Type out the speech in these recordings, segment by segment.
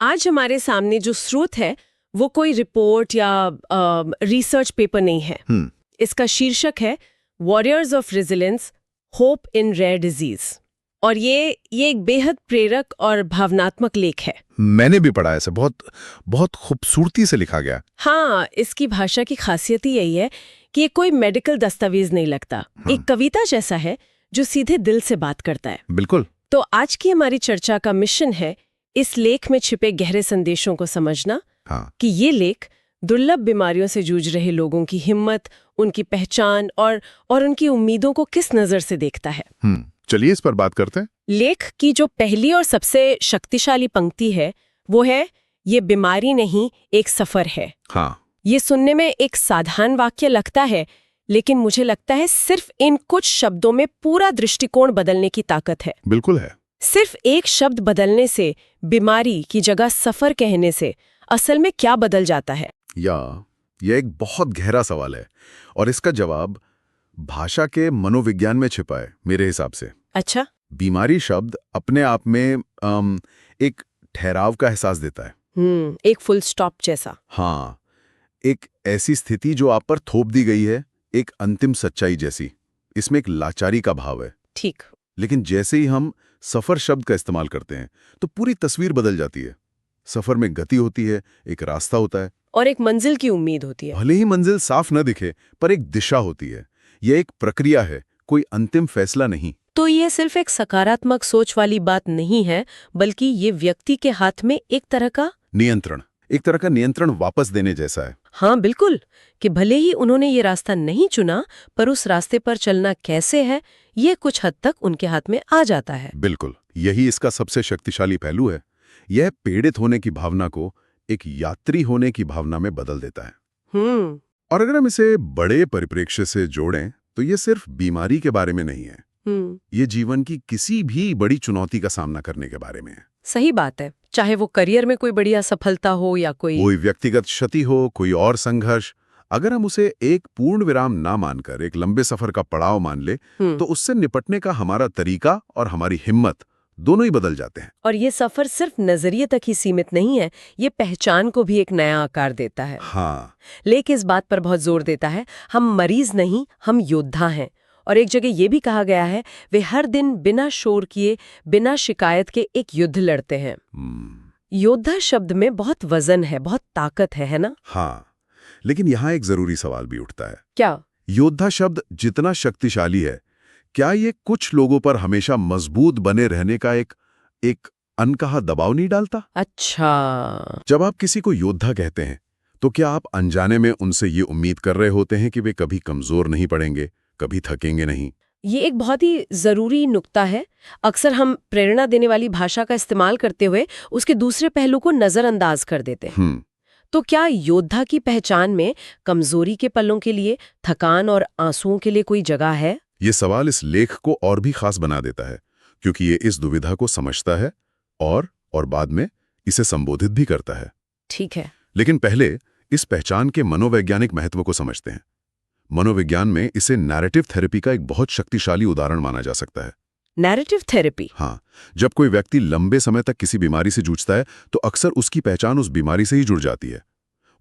आज हमारे सामने जो स्रोत है वो कोई रिपोर्ट या रिसर्च पेपर नहीं है। इसका शीर्षक है warriors of resilience, hope in rare disease. और ये एक बेहद प्रेरक और भावनात्मक लेख है। मैंने भी पढ़ा ऐसे, बहुत बहुत खूबसूरती से लिखा गया। हाँ, इसकी भाषा की खासियत ही यही है कि ये कोई मेडिकल दस्तावेज नहीं लगता। एक कविता जैसा है जो सीधे दिल से बात करता है। बिल्कुल। तो आज की हमारी चर्चा का मिशन है इस लेख में छिपे गहरे संदेशों को समझना। कि ये लेख दुर्लभ बीमारियों से जूझ रहे लोगों की हिम्मत, उनकी पहचान और उनकी उम्मीदों को किस नजर से देखता है। चलिए इस पर बात करते हैं। लेख की जो पहली और सबसे शक्तिशाली पंक्ति है वो है, ये बीमारी नहीं एक सफर है। ये सुनने में एक साधारण वाक्य लगता है, लेकिन मुझे लगता है सिर्फ इन कुछ शब्दों में पूरा दृष्टिकोण बदलने की ताकत है। बिल्कुल है। सिर्फ एक शब्द बदलने से, बीमारी की जगह सफर कहने से असल में क्या बदल जाता है? यह एक बहुत गहरा सवाल है और इसका जवाब भाषा के मनोविज्ञान में छिपा है मेरे हिसाब से। अच्छा। बीमारी शब्द अपने आप में एक ठहराव का एहसास देता है। एक फुल स्टॉप जैसा। हाँ, एक ऐसी स्थिति जो आप पर थोप दी गई है, एक अंतिम सच्चाई जैसी। इसमें एक लाचारी का भाव है। ठीक। लेकिन जैसे ही हम सफर शब्द का इस्तेमाल करते हैं तो पूरी तस्वीर बदल जाती है। सफर में गति होती है, एक रास्ता होता है और एक मंजिल की उम्मीद होती है। भले ही मंजिल साफ न दिखे, पर एक दिशा होती है। यह एक प्रक्रिया है, कोई अंतिम फैसला नहीं। तो ये सिर्फ एक सकारात्मक सोच वाली बात नहीं है, बल्कि ये व्यक्ति के हाथ में एक तरह का नियंत्रण वापस देने जैसा है। हाँ बिल्कुल, कि भले ही उन्होंने ये रास्ता नहीं चुना, पर उस रास्ते पर चलना कैसे है, ये कुछ हद तक उनके हाथ में आ जाता है। बिल्कुल, यही इसका सबसे शक्तिशाली पहलू है। यह पीड़ित होने की भावना को एक यात्री होने की भावना में बदल देता है। और अगर हम इसे बड़े परिप्रेक्ष्य से जोड़ें तो ये सिर्फ बीमारी के बारे में नहीं है। ये जीवन की किसी भी बड़ी चुनौती का सामना करने के बारे में है। सही बात है। चाहे वो करियर में कोई बड़ी असफलता हो या कोई व्यक्तिगत क्षति हो, कोई और संघर्ष, अगर हम उसे एक पूर्ण विराम ना मानकर एक लंबे सफर का पड़ाव मान ले तो उससे निपटने का हमारा तरीका और हमारी हिम्मत दोनों ही बदल जाते हैं। और ये सफर सिर्फ नजरिए तक ही सीमित नहीं है, ये पहचान को भी एक नया आकार देता है। हाँ। लेख इस बात पर बहुत जोर देता है, हम मरीज नहीं, हम योद्धा हैं। और एक जगह ये भी कहा गया है, वे हर दिन बिना शोर किए, बिना शिकायत के एक युद्ध लड़ते हैं। योद्धा शब्द में बहुत वजन है, बहुत ताकत है ना? हाँ, लेकिन यहाँ एक जरूरी सवाल भी उठता है। क्या? योद्धा शब्द जितना शक्तिशाली है, क्या ये कुछ लोगों पर हमेशा मजबूत बने रहने का एक अनकहा दबाव नहीं डालता? अच्छा। जब आप किसी को योद्धा कहते हैं तो क्या आप अनजाने में उनसे ये उम्मीद कर रहे होते हैं कि वे कभी कमजोर नहीं पड़ेंगे, कभी थकेंगे नहीं? ये एक बहुत ही जरूरी नुक्ता है। अक्सर हम प्रेरणा देने वाली भाषा का इस्तेमाल करते हुए उसके दूसरे पहलू को नजरअंदाज कर देते हैं। तो क्या योद्धा की पहचान में कमजोरी के पलों के लिए, थकान और आंसुओं के लिए कोई जगह है? ये सवाल इस लेख को और भी खास बना देता है, क्योंकि ये इस दुविधा को समझता है और बाद में इसे संबोधित भी करता है। ठीक है। लेकिन पहले इस पहचान के मनोवैज्ञानिक महत्व को समझते हैं। मनोविज्ञान में इसे नैरेटिव थेरेपी का एक बहुत शक्तिशाली उदाहरण माना जा सकता है। Narrative therapy? हाँ, जब कोई व्यक्ति लंबे समय तक किसी बीमारी से जूझता है तो अक्सर उसकी पहचान उस बीमारी से ही जुड़ जाती है।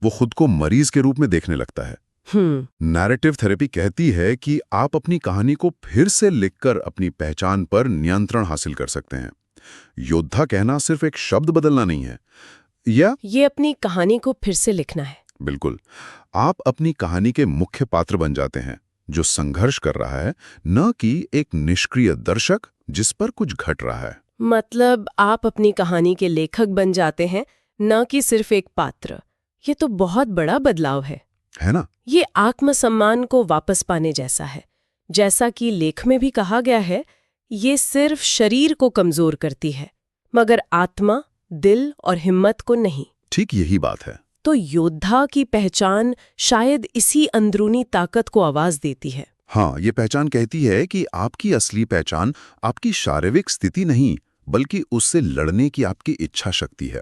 वो खुद को मरीज के रूप में देखने लगता है। नैरेटिव थेरेपी कहती है कि आप अपनी कहानी को फिर से लिखकर अपनी पहचान पर नियंत्रण हासिल कर सकते हैं। योद्धा कहना सिर्फ एक शब्द बदलना नहीं है, ये अपनी कहानी को फिर से लिखना है। बिल्कुल, आप अपनी कहानी के मुख्य पात्र बन जाते हैं जो संघर्ष कर रहा है, न कि एक निष्क्रिय दर्शक जिस पर कुछ घट रहा है। मतलब आप अपनी कहानी के लेखक बन जाते हैं, न कि सिर्फ एक पात्र। ये तो बहुत बड़ा बदलाव है ना? ये आत्मसम्मान को वापस पाने जैसा है। जैसा कि लेख में भी कहा गया है, ये सिर्फ शरीर को कमजोर करती है, मगर आत्मा, दिल और हिम्मत को नहीं। ठीक यही बात है। तो योद्धा की पहचान शायद इसी अंदरूनी ताकत को आवाज देती है। हाँ, ये पहचान कहती है कि आपकी असली पहचान आपकी शारीरिक स्थिति नहीं, बल्कि उससे लड़ने की आपकी इच्छा शक्ति है।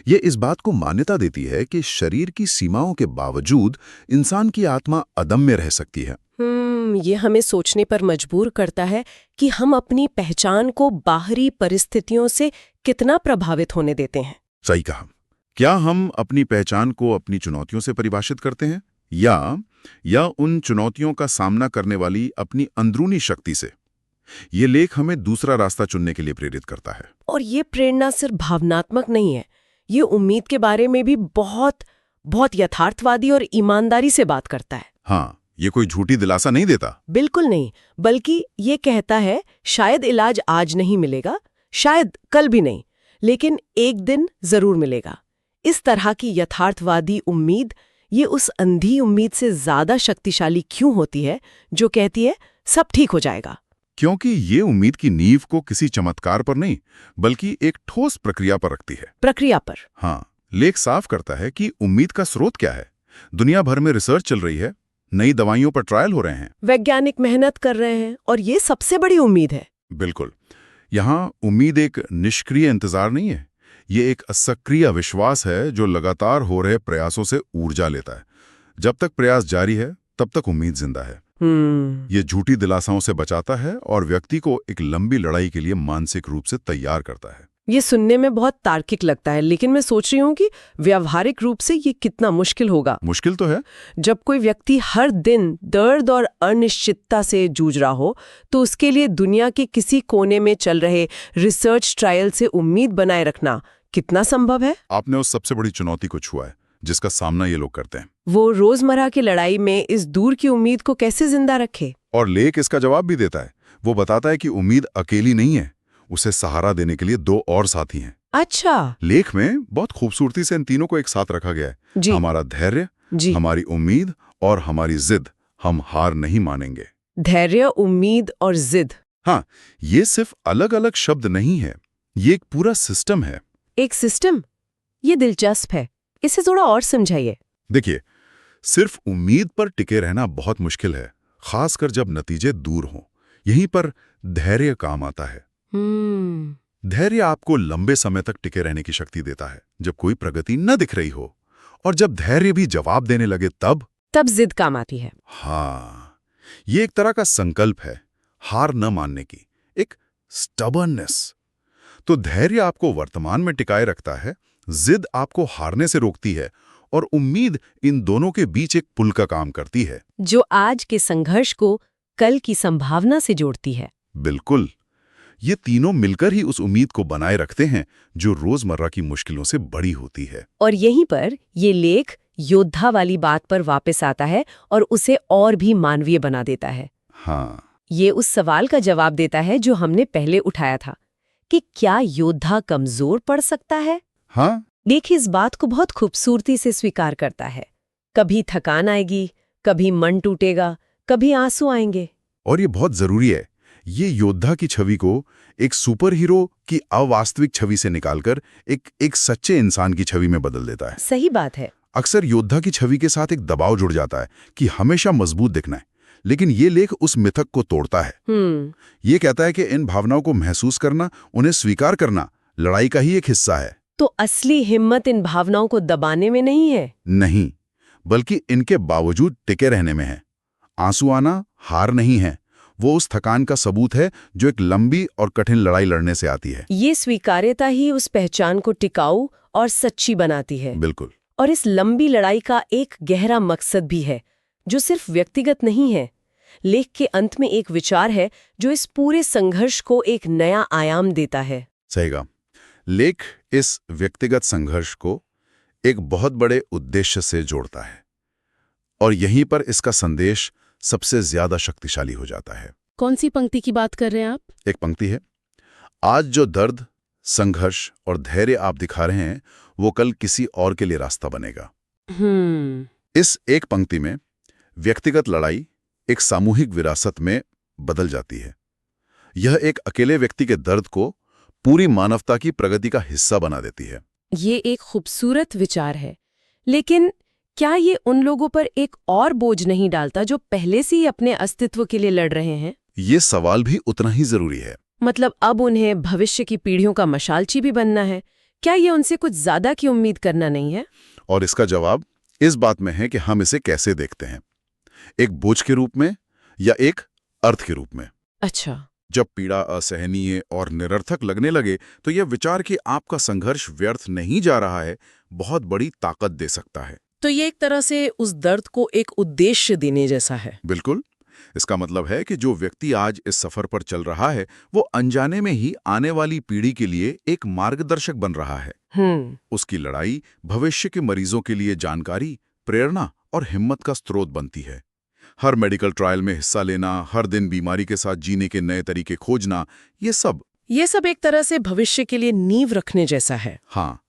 ये इस बात को मान्यता देती है कि शरीर की सीमाओं के बावजूद इंसान की आत्मा अदम्य रह सकती है। ये हमें सोचने पर मजबूर करता है कि हम अपनी पहचान को बाहरी परिस्थितियों से कितना प्रभावित होने देते हैं। सही कहा। क्या हम अपनी पहचान को अपनी चुनौतियों से परिभाषित करते हैं या उन चुनौतियों का सामना करने वाली अपनी अंदरूनी शक्ति से? ये लेख हमें दूसरा रास्ता चुनने के लिए प्रेरित करता है। और ये प्रेरणा सिर्फ भावनात्मक नहीं है, ये उम्मीद के बारे में भी बहुत बहुत यथार्थवादी और ईमानदारी से बात करता है। हाँ, ये कोई झूठी दिलासा नहीं देता। बिल्कुल नहीं, बल्कि ये कहता है शायद इलाज आज नहीं मिलेगा, शायद कल भी नहीं, लेकिन एक दिन जरूर मिलेगा। इस तरह की यथार्थवादी उम्मीद, ये उस अंधी उम्मीद से ज्यादा शक्तिशाली क्यों होती है जो कहती है सब ठीक हो जाएगा? क्योंकि ये उम्मीद की नींव को किसी चमत्कार पर नहीं, बल्कि एक ठोस प्रक्रिया पर रखती है। प्रक्रिया पर? हाँ, लेख साफ करता है कि उम्मीद का स्रोत क्या है। दुनिया भर में रिसर्च चल रही है, नई दवाइयों पर ट्रायल हो रहे हैं, वैज्ञानिक मेहनत कर रहे हैं, और ये सबसे बड़ी उम्मीद है। बिल्कुल। यहाँ उम्मीद एक निष्क्रिय इंतजार नहीं है, ये एक असक्रिय विश्वास है जो लगातार हो रहे प्रयासों से ऊर्जा लेता है। जब तक प्रयास जारी है, तब तक उम्मीद जिंदा है। ये झूठी दिलासाओं से बचाता है और व्यक्ति को एक लंबी लड़ाई के लिए मानसिक रूप से तैयार करता है। ये सुनने में बहुत तार्किक लगता है, लेकिन मैं सोच रही हूँ कि व्यावहारिक रूप से ये कितना मुश्किल होगा। मुश्किल तो है। जब कोई व्यक्ति हर दिन दर्द और अनिश्चितता से जूझ रहा हो, तो उसके लिए दुनिया के किसी कोने में चल रहे रिसर्च ट्रायल से उम्मीद बनाए रखना कितना संभव है? आपने उस सबसे बड़ी चुनौती को छुआ है जिसका सामना ये लोग करते हैं। वो रोजमर्रा की लड़ाई में इस दूर की उम्मीद को कैसे जिंदा रखे? और लेख इसका जवाब भी देता है। वो बताता है कि उम्मीद अकेली नहीं है, उसे सहारा देने के लिए दो और साथी हैं। अच्छा। लेख में बहुत खूबसूरती से इन तीनों को एक साथ रखा गया है। जी। हमारा धैर्य, हमारी उम्मीद और हमारी जिद। हम हार नहीं मानेंगे। धैर्य, उम्मीद और जिद। हाँ, ये सिर्फ अलग अलग शब्द नहीं है, ये एक पूरा सिस्टम है। एक सिस्टम? ये दिलचस्प है, इसे थोड़ा और समझाइए। देखिए, सिर्फ उम्मीद पर टिके रहना बहुत मुश्किल है, खासकर जब नतीजे दूर हों। यहीं पर धैर्य काम आता है। धैर्य आपको लंबे समय तक टिके रहने की शक्ति देता है, जब कोई प्रगति न दिख रही हो। और जब धैर्य भी जवाब देने लगे तब जिद काम आती है। हाँ, ये एक तरह का संकल्प है, हार न मानने की, एक स्टबर्ननेस। तो धैर्य आपको वर्तमान में टिकाए रखता है, जिद आपको हारने से रोकती है, और उम्मीद इन दोनों के बीच एक पुल का काम करती है, जो आज के संघर्ष को कल की संभावना से जोड़ती है। बिल्कुल। ये तीनों मिलकर ही उस उम्मीद को बनाए रखते हैं जो रोजमर्रा की मुश्किलों से बड़ी होती है। और यहीं पर ये लेख योद्धा वाली बात पर वापस आता है और उसे और भी मानवीय बना देता है। हाँ, ये उस सवाल का जवाब देता है जो हमने पहले उठाया था कि क्या योद्धा कमजोर पड़ सकता है? हाँ। लेख इस बात को बहुत खूबसूरती से स्वीकार करता है। कभी थकान आएगी, कभी मन टूटेगा, कभी आंसू आएंगे। और ये बहुत जरूरी है, ये योद्धा की छवि को एक सुपर हीरो की अवास्तविक छवि से निकालकर एक सच्चे इंसान की छवि में बदल देता है। सही बात है। अक्सर योद्धा की छवि के साथ एक दबाव जुड़ जाता है कि हमेशा मजबूत दिखना है, लेकिन ये लेख उस मिथक को तोड़ता है। ये कहता है कि इन भावनाओं को महसूस करना, उन्हें स्वीकार करना लड़ाई का ही एक हिस्सा है। तो असली हिम्मत इन भावनाओं को दबाने में नहीं है? नहीं, बल्कि इनके बावजूद टिके रहने में है। आंसू आना हार नहीं है, वो उस थकान का सबूत है जो एक लंबी और कठिन लड़ाई लड़ने से आती है। ये स्वीकार्यता ही उस पहचान को टिकाऊ और सच्ची बनाती है। बिल्कुल। और इस लंबी लड़ाई का एक गहरा मकसद भी है, जो सिर्फ व्यक्तिगत नहीं है। लेख के अंत में एक विचार है जो इस पूरे संघर्ष को एक नया आयाम देता है। सही कहा। लेख इस व्यक्तिगत संघर्ष को एक बहुत बड़े उद्देश्य से जोड़ता है, और यहीं पर इसका संदेश सबसे ज्यादा शक्तिशाली हो जाता है। कौन सी पंक्ति की बात कर रहे हैं आप? एक पंक्ति है, आज जो दर्द, संघर्ष और धैर्य आप दिखा रहे हैं, वो कल किसी और के लिए रास्ता बनेगा। इस एक पंक्ति में व्यक्तिगत लड़ाई एक सामूहिक विरासत में बदल जाती है। यह एक अकेले व्यक्ति के दर्द को पूरी मानवता की प्रगति का हिस्सा बना देती है। ये एक खूबसूरत विचार है, लेकिन क्या ये उन लोगों पर एक और बोझ नहीं डालता जो पहले से ही अपने अस्तित्व के लिए लड़ रहे हैं? ये सवाल भी उतना ही जरूरी है। मतलब अब उन्हें भविष्य की पीढ़ियों का मशालची भी बनना है। क्या ये उनसे कुछ ज्यादा की उम्मीद करना नहीं है? और इसका जवाब इस बात में है कि हम इसे कैसे देखते हैं, एक बोझ के रूप में या एक अर्थ के रूप में। अच्छा। जब पीड़ा असहनीय और निरर्थक लगने लगे तो यह विचार कि आपका संघर्ष व्यर्थ नहीं जा रहा है बहुत बड़ी ताकत दे सकता है। तो ये एक तरह से उस दर्द को एक उद्देश्य देने जैसा है। बिल्कुल। इसका मतलब है कि जो व्यक्ति आज इस सफर पर चल रहा है वो अनजाने में ही आने वाली पीढ़ी के लिए एक मार्गदर्शक बन रहा है। उसकी लड़ाई भविष्य के मरीजों के लिए जानकारी, प्रेरणा और हिम्मत का स्रोत बनती है। हर मेडिकल ट्रायल में हिस्सा लेना, हर दिन बीमारी के साथ जीने के नए तरीके खोजना, ये सब एक तरह से भविष्य के लिए नींव रखने जैसा है। हाँ,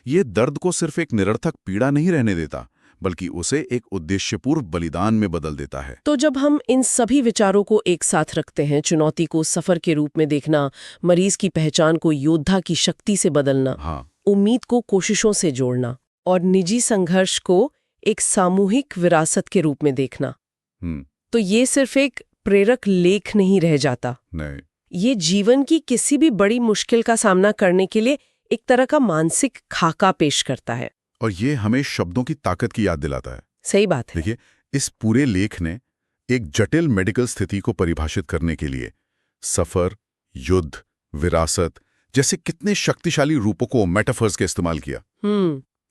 ये दर्द को सिर्फ एक निरर्थक पीड़ा नहीं रहने देता, बल्कि उसे एक उद्देश्यपूर्ण बलिदान में बदल देता है। तो जब हम इन सभी विचारों को एक साथ रखते हैं, चुनौती को सफर के रूप में देखना, मरीज की पहचान को योद्धा की शक्ति से बदलना, हाँ, उम्मीद को कोशिशों से जोड़ना और निजी संघर्ष को एक सामूहिक विरासत के रूप में देखना, तो ये सिर्फ एक प्रेरक लेख नहीं रह जाता। नहीं, ये जीवन की किसी भी बड़ी मुश्किल का सामना करने के लिए एक तरह का मानसिक खाका पेश करता है। और ये हमें शब्दों की ताकत की याद दिलाता है। सही बात है। देखिए, इस पूरे लेख ने एक जटिल मेडिकल स्थिति को परिभाषित करने के लिए सफर, युद्ध, विरासत जैसे कितने शक्तिशाली रूपों को मेटाफर्स के इस्तेमाल किया।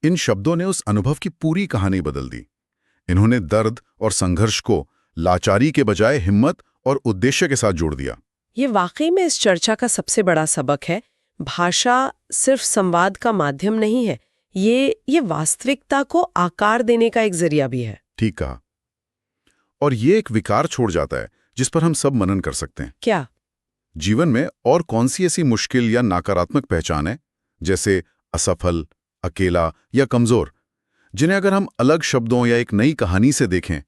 इन शब्दों ने उस अनुभव की पूरी कहानी बदल दी। इन्होंने दर्द और संघर्ष को लाचारी के बजाय हिम्मत और उद्देश्य के साथ जोड़ दिया। ये वाकई में इस चर्चा का सबसे बड़ा सबक है। भाषा सिर्फ संवाद का माध्यम नहीं है, ये वास्तविकता को आकार देने का एक जरिया भी है। ठीक कहा। और ये एक विकार छोड़ जाता है जिस पर हम सब मनन कर सकते हैं। क्या? जीवन में और कौन सी ऐसी मुश्किल या नकारात्मक पहचान है, जैसे असफल, अकेला या कमजोर, जिन्हें अगर हम अलग शब्दों या एक नई कहानी से देखें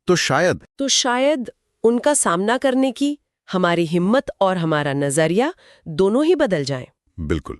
तो शायद उनका सामना करने की हमारी हिम्मत और हमारा नजरिया दोनों ही बदल जाएं। बिल्कुल।